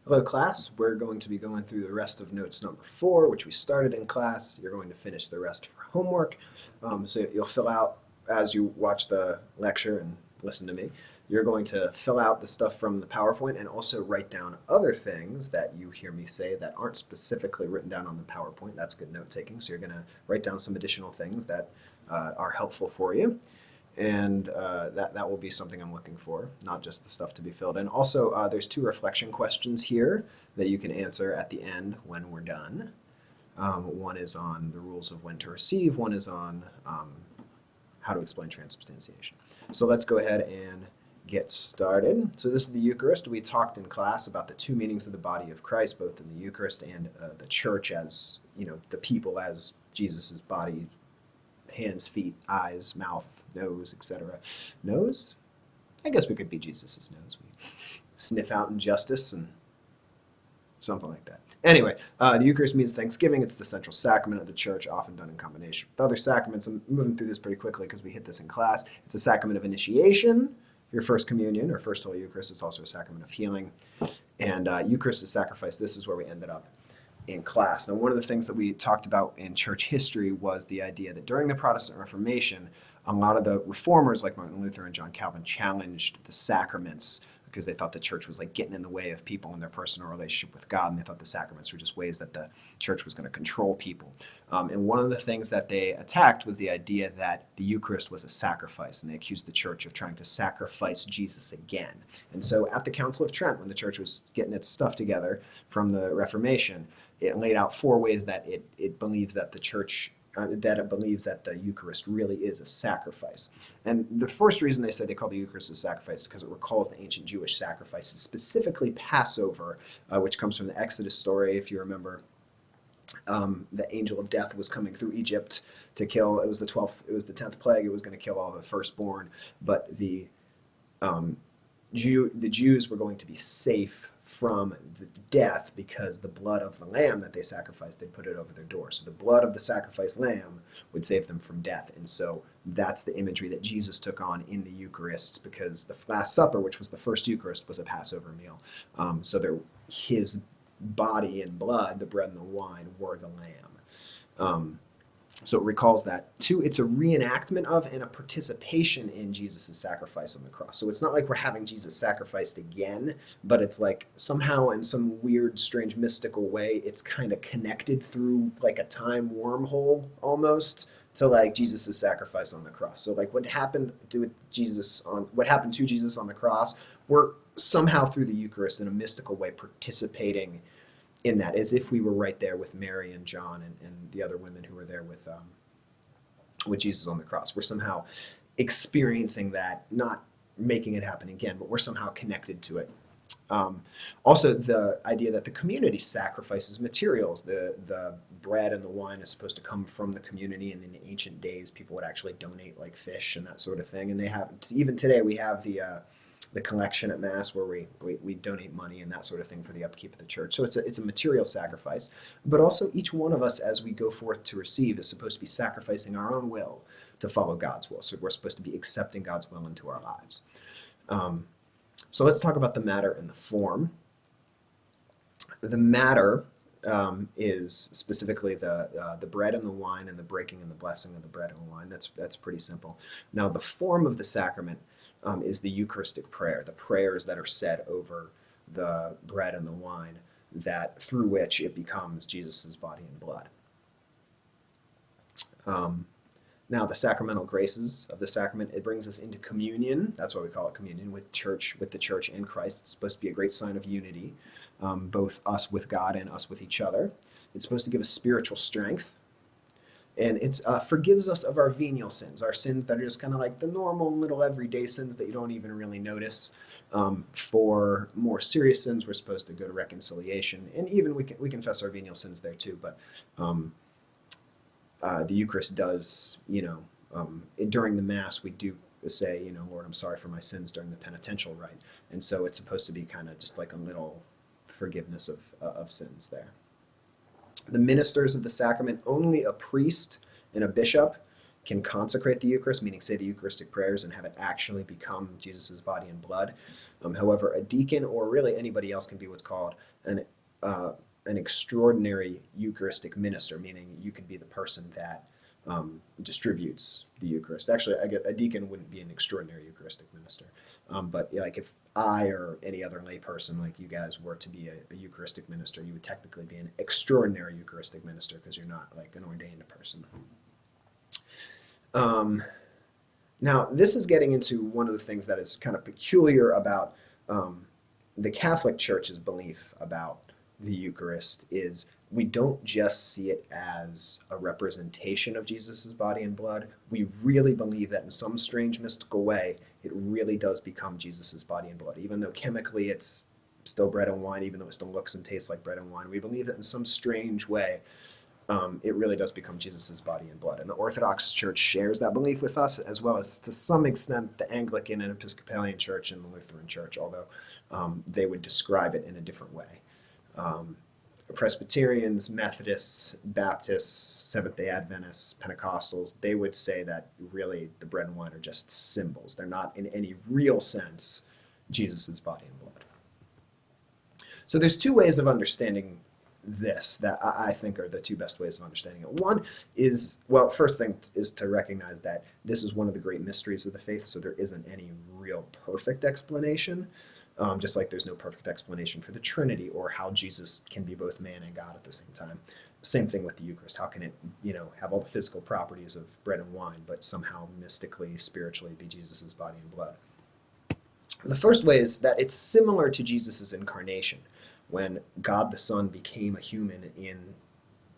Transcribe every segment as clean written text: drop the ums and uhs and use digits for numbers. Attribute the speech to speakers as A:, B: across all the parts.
A: Hello, class. We're going to be going through the rest of notes number 4, which we started in class. You're going to finish the rest for homework. So you'll fill out, as you watch the lecture and listen to me, you're going to fill out the stuff from the PowerPoint and also write down other things that you hear me say that aren't specifically written down on the PowerPoint. That's good note taking. So you're going to write down some additional things that are helpful for you. And that will be something I'm looking for, not just the stuff to be filled in. Also, there's 2 reflection questions here that you can answer at the end when we're done. One is on the rules of when to receive, one is on how to explain transubstantiation. So let's go ahead and get started. So this is the Eucharist. We talked in class about the 2 meanings of the body of Christ, both in the Eucharist and the church as, the people as Jesus's body, hands, feet, eyes, mouth, nose, etc. Nose? I guess we could be Jesus's nose. We sniff out injustice and something like that. Anyway, the Eucharist means thanksgiving. It's the central sacrament of the church, often done in combination with other sacraments. I'm moving through this pretty quickly because we hit this in class. It's a sacrament of initiation, your first communion or first Holy Eucharist. It's also a sacrament of healing. And Eucharist is sacrifice. This is where we ended up in class. Now, one of the things that we talked about in church history was the idea that during the Protestant Reformation, a lot of the reformers like Martin Luther and John Calvin challenged the sacraments because they thought the church was like getting in the way of people in their personal relationship with God, and they thought the sacraments were just ways that the church was going to control people. And one of the things that they attacked was the idea that the Eucharist was a sacrifice, and they accused the church of trying to sacrifice Jesus again. And so at the Council of Trent, when the church was getting its stuff together from the Reformation, it laid out 4 ways that it believes that the church that it believes that the Eucharist really is a sacrifice. And the first reason they said they call the Eucharist a sacrifice is because it recalls the ancient Jewish sacrifices, specifically Passover, which comes from the Exodus story. If you remember, the angel of death was coming through Egypt to kill. It was the 10th plague. It was going to kill all the firstborn, but the Jews were going to be safe from the death because the blood of the lamb that they sacrificed, they put it over their door. So the blood of the sacrificed lamb would save them from death. And so that's the imagery that Jesus took on in the Eucharist, because the Last Supper, which was the first Eucharist, was a Passover meal. His body and blood, the bread and the wine, were the lamb. So it recalls that. 2, it's a reenactment of and a participation in Jesus' sacrifice on the cross. So it's not like we're having Jesus sacrificed again, but it's like somehow in some weird, strange, mystical way, it's kind of connected through like a time wormhole almost to like Jesus' sacrifice on the cross. So like what happened to Jesus on the cross, we're somehow through the Eucharist in a mystical way participating in that, as if we were right there with Mary and John and the other women who were there with Jesus on the cross. We're somehow experiencing that, not making it happen again, but we're somehow connected to it. Also, the idea that the community sacrifices materials. The bread and the wine is supposed to come from the community, and in the ancient days, people would actually donate like fish and that sort of thing. And they have, even today, we have the collection at Mass where we donate money and that sort of thing for the upkeep of the church. So it's a material sacrifice. But also each one of us, as we go forth to receive, is supposed to be sacrificing our own will to follow God's will. So we're supposed to be accepting God's will into our lives. So let's talk about the matter and the form. The matter is specifically the bread and the wine and the breaking and the blessing of the bread and the wine. That's pretty simple. Now the form of the sacrament is the Eucharistic prayer, the prayers that are said over the bread and the wine, that through which it becomes Jesus' body and blood. Now, the sacramental graces of the sacrament, it brings us into communion. That's why we call it communion, with the church and Christ. It's supposed to be a great sign of unity, both us with God and us with each other. It's supposed to give us spiritual strength. And it forgives us of our venial sins, our sins that are just kind of like the normal little everyday sins that you don't even really notice. For more serious sins, we're supposed to go to reconciliation. And even we confess our venial sins there too. But the Eucharist does, during the Mass, we do say, Lord, I'm sorry for my sins during the penitential rite. And so it's supposed to be kind of just like a little forgiveness of sins there. The ministers of the sacrament, only a priest and a bishop can consecrate the Eucharist, meaning say the Eucharistic prayers and have it actually become Jesus' body and blood. However, a deacon or really anybody else can be what's called an extraordinary Eucharistic minister, meaning you could be the person that distributes the Eucharist. Actually, a deacon wouldn't be an extraordinary Eucharistic minister, but like if I or any other lay person like you guys were to be a Eucharistic minister, you would technically be an extraordinary Eucharistic minister because you're not like an ordained person. Now, this is getting into one of the things that is kind of peculiar about the Catholic Church's belief about the Eucharist is we don't just see it as a representation of Jesus' body and blood. We really believe that in some strange mystical way, it really does become Jesus' body and blood. Even though chemically it's still bread and wine, even though it still looks and tastes like bread and wine, we believe that in some strange way, it really does become Jesus' body and blood. And the Orthodox Church shares that belief with us, as well as to some extent the Anglican and Episcopalian Church and the Lutheran Church, although they would describe it in a different way. Presbyterians, Methodists, Baptists, Seventh-day Adventists, Pentecostals, they would say that really the bread and wine are just symbols. They're not in any real sense Jesus' body and blood. So there's two ways of understanding this that I think are the two best ways of understanding it. One is, well, first thing is to recognize that this is one of the great mysteries of the faith, so there isn't any real perfect explanation. Just like there's no perfect explanation for the Trinity or how Jesus can be both man and God at the same time. Same thing with the Eucharist. How can it, have all the physical properties of bread and wine, but somehow mystically, spiritually be Jesus' body and blood? The first way is that it's similar to Jesus' incarnation. When God the Son became a human in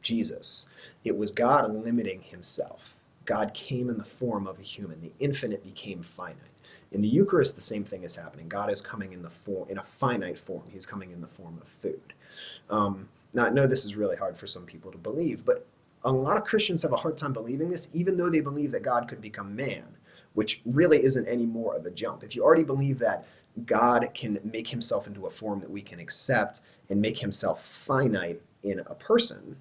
A: Jesus, it was God limiting himself. God came in the form of a human. The infinite became finite. In the Eucharist, the same thing is happening. God is coming in a finite form. He's coming in the form of food. Now, I know this is really hard for some people to believe, but a lot of Christians have a hard time believing this, even though they believe that God could become man, which really isn't any more of a jump. If you already believe that God can make himself into a form that we can accept and make himself finite in a person,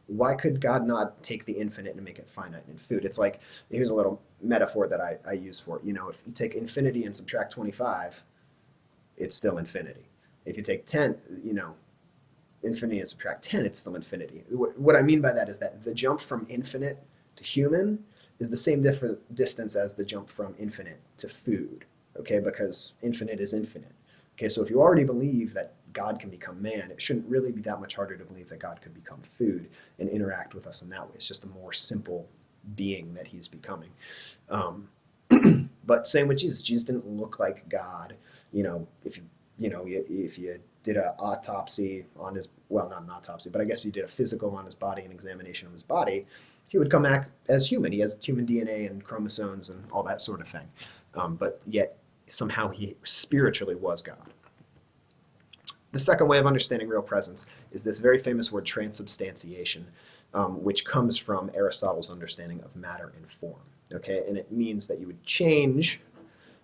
A: why could God not take the infinite and make it finite in food? It's like, here's a little metaphor that I use for it. If you take infinity and subtract 25, it's still infinity. If you take 10, infinity and subtract 10, it's still infinity. What I mean by that is that the jump from infinite to human is the same different distance as the jump from infinite to food, okay? Because infinite is infinite. Okay, so if you already believe that God can become man, it shouldn't really be that much harder to believe that God could become food and interact with us in that way. It's just a more simple being that he's becoming. But same with Jesus. Jesus didn't look like God. If you did an autopsy on his, well, not an autopsy, but I guess if you did a physical on his body, an examination of his body, he would come back as human. He has human DNA and chromosomes and all that sort of thing. But yet somehow he spiritually was God. The second way of understanding real presence is this very famous word transubstantiation, which comes from Aristotle's understanding of matter and form. Okay, and it means that you would change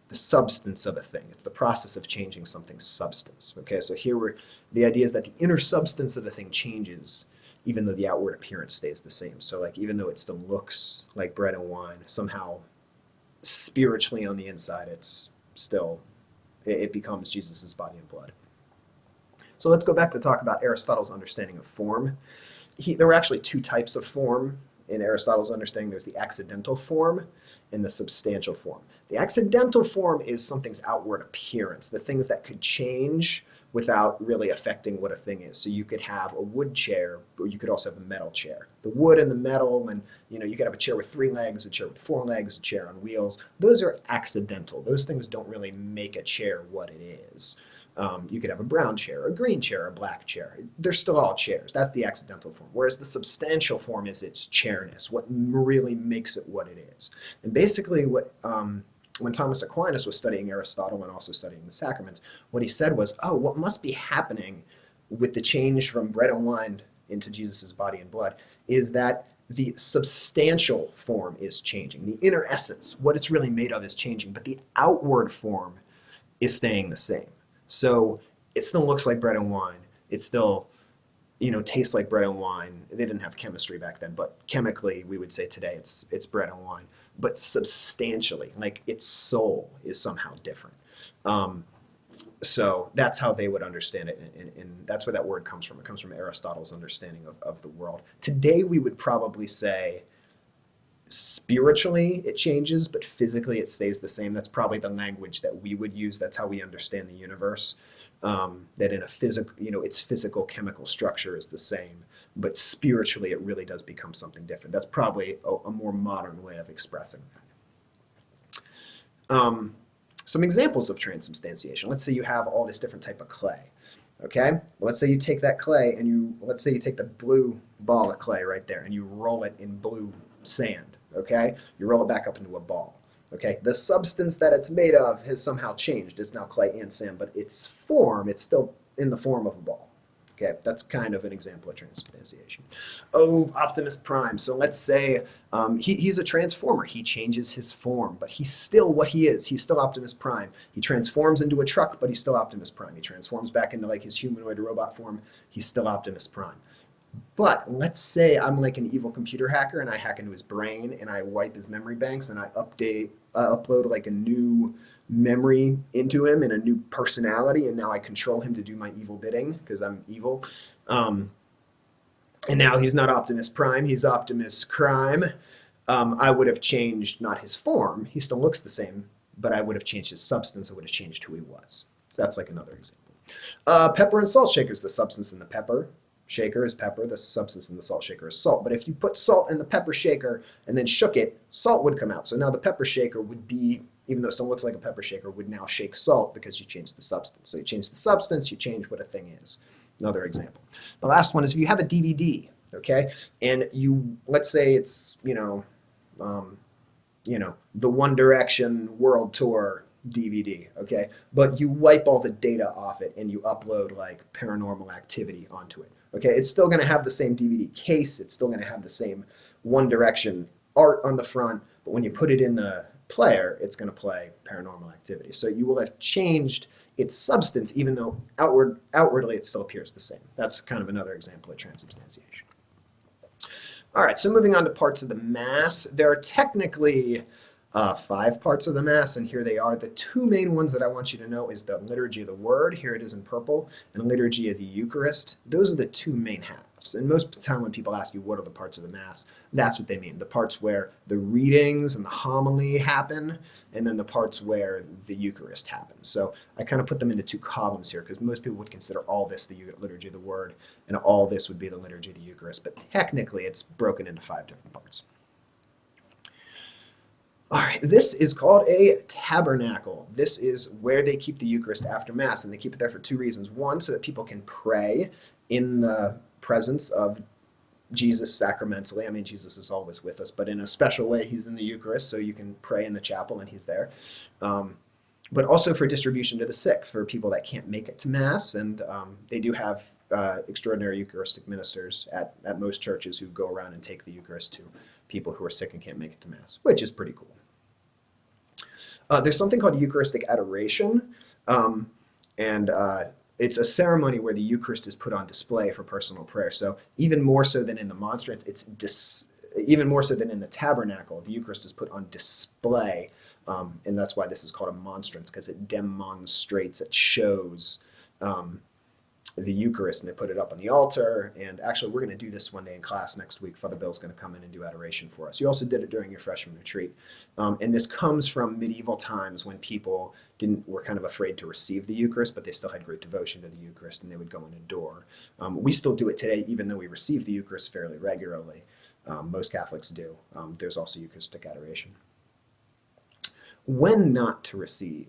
A: the substance of a thing. It's the process of changing something's substance. Okay, so the idea is that the inner substance of the thing changes, even though the outward appearance stays the same. So like even though it still looks like bread and wine, somehow spiritually on the inside, it becomes Jesus' body and blood. So let's go back to talk about Aristotle's understanding of form. There were actually two types of form in Aristotle's understanding. There's the accidental form and the substantial form. The accidental form is something's outward appearance, the things that could change without really affecting what a thing is. So you could have a wood chair, or you could also have a metal chair. The wood and the metal, and you could have a chair with 3 legs, a chair with 4 legs, a chair on wheels. Those are accidental. Those things don't really make a chair what it is. You could have a brown chair, a green chair, a black chair. They're still all chairs. That's the accidental form. Whereas the substantial form is its chairness, what really makes it what it is. And basically when Thomas Aquinas was studying Aristotle and also studying the sacraments, what he said was, what must be happening with the change from bread and wine into Jesus' body and blood is that the substantial form is changing. The inner essence, what it's really made of, is changing, but the outward form is staying the same. So it still looks like bread and wine. It still, tastes like bread and wine. They didn't have chemistry back then, but chemically we would say today it's bread and wine. but substantially, like its soul is somehow different. So that's how they would understand it, and that's where that word comes from. It comes from Aristotle's understanding of the world. Today we would probably say spiritually it changes, but physically it stays the same. That's probably the language that we would use. That's how we understand the universe. That in a physical, its physical chemical structure is the same, but spiritually it really does become something different. That's probably a more modern way of expressing that. Some examples of transubstantiation. Let's say you have all this different type of clay. Okay, well, let's say you take that clay and let's say you take the blue ball of clay right there and you roll it in blue sand. Okay, you roll it back up into a ball. Okay, the substance that it's made of has somehow changed. It's now clay and sand, but its form, it's still in the form of a ball. Okay, that's kind of an example of transubstantiation. Oh, Optimus Prime. So let's say he's a transformer. He changes his form, but he's still what he is. He's still Optimus Prime. He transforms into a truck, but he's still Optimus Prime. He transforms back into like his humanoid robot form. He's still Optimus Prime. But let's say I'm like an evil computer hacker and I hack into his brain and I wipe his memory banks and I upload like a new memory into him and a new personality, and now I control him to do my evil bidding because I'm evil. And now he's not Optimus Prime, he's Optimus Crime. I would have changed not his form, he still looks the same, but I would have changed his substance, I would have changed who he was. So that's like another example. Pepper and salt shakers, the substance in the pepper shaker is pepper, the substance in the salt shaker is salt. But if you put salt in the pepper shaker and then shook it, salt would come out. So now the pepper shaker would be, even though it still looks like a pepper shaker, would now shake salt because you changed the substance. So you change the substance, you change what a thing is. Another example. The last one is if you have a DVD, okay, and let's say it's, the One Direction World Tour DVD, okay, but you wipe all the data off it and you upload like Paranormal Activity onto it. Okay, it's still going to have the same DVD case, it's still going to have the same One Direction art on the front, but when you put it in the player, it's going to play Paranormal Activity. So you will have changed its substance, even though outwardly it still appears the same. That's kind of another example of transubstantiation. All right, so moving on to parts of the Mass. There are technically 5 parts of the Mass, and here they are. The 2 main ones that I want you to know is the Liturgy of the Word, here it is in purple, and Liturgy of the Eucharist. Those are the 2 main halves. And most of the time when people ask you what are the parts of the Mass, that's what they mean. The parts where the readings and the homily happen, and then the parts where the Eucharist happens. So I kind of put them into 2 columns here, because most people would consider all this the Liturgy of the Word, and all this would be the Liturgy of the Eucharist. But technically it's broken into 5 different parts. All right, this is called a tabernacle. This is where they keep the Eucharist after Mass, and they keep it there for 2 reasons. One, so that people can pray in the presence of Jesus sacramentally. I mean, Jesus is always with us, but in a special way, he's in the Eucharist, so you can pray in the chapel and he's there. But also for distribution to the sick, for people that can't make it to Mass, and they do have extraordinary Eucharistic ministers at most churches who go around and take the Eucharist to people who are sick and can't make it to Mass, which is pretty cool. There's something called Eucharistic adoration, and it's a ceremony where the Eucharist is put on display for personal prayer. So even more so than in the monstrance, even more so than in the tabernacle, the Eucharist is put on display, and that's why this is called a monstrance, because it demonstrates, it shows the Eucharist, and they put it up on the altar. And actually, we're going to do this one day in class next week. Father Bill's going to come in and do adoration for us. You also did it during your freshman retreat. And this comes from medieval times when people were kind of afraid to receive the Eucharist, but they still had great devotion to the Eucharist, and they would go and adore. We still do it today, even though we receive the Eucharist fairly regularly. Most Catholics do. There's also Eucharistic adoration. When not to receive.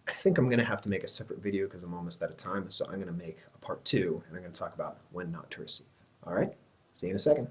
A: I think I'm going to have to make a separate video because I'm almost out of time, so I'm going to make a part 2, and I'm going to talk about when not to receive. All right? See you in a second.